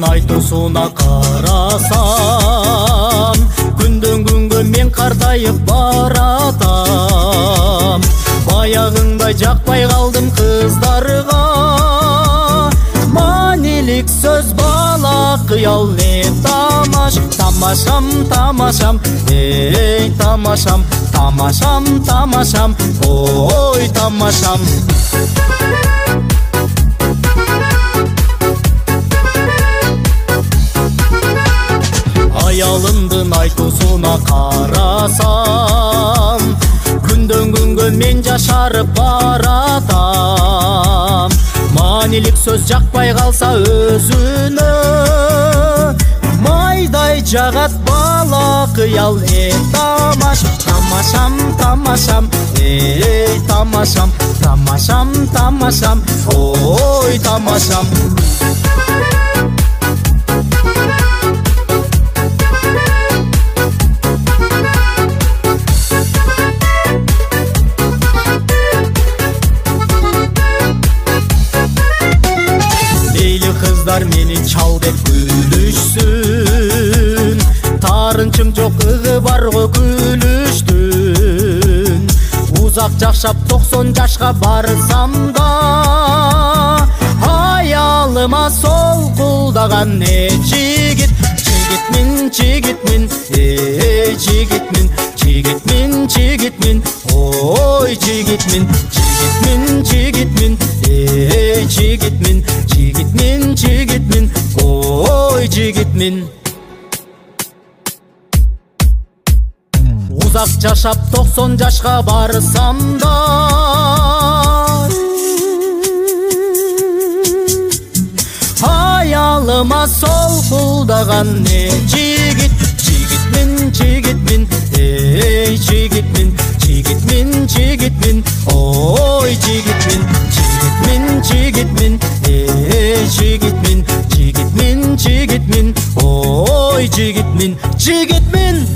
Аялымдын айтуусуна карасам, күндөн күнгө мен картайып баратам. Баягындай жакпай калдым кыздарга, маанилик сөз бала кыял не тамаш. Тамашам, тамашам, эй тамашам, тамашам, тамашам, ой тамашам. Аялымдын айтуусуна карасам, күндөн күнгө мен жашарып баратам. Маанилик сөз жакпай калса өзүнө, майдай жагат бала кыял не тамаш. Тамашам, тамашам, эй тамашам, тамашам, тамашам, ой тамашам. Kızlar meni çal деп gülüşsün, тарынчым жок ыгы барго күлүштүн. Узак жашап 90 жашка барсам да, аялыма солкулдаган не жигит. Жигитмин, жигитмин, эй жигитмин, жигитмин, жигитмин, ой жигитмин. Жигитмин, жигитмин, эй жигитмин, жигитмин, жигитмин, ой жигитмин. Узак жашап 90 жашка барсам да, аялыма солкулдаган не жигит. Жигитмин, жигитмин, эй жигитмин, жигитмин, жигитмин, ой жигитмин. Жигитмин, жигитмин, эй жигитмин, жигитмин, жигитмин, ой жигитмин. Жигитмин.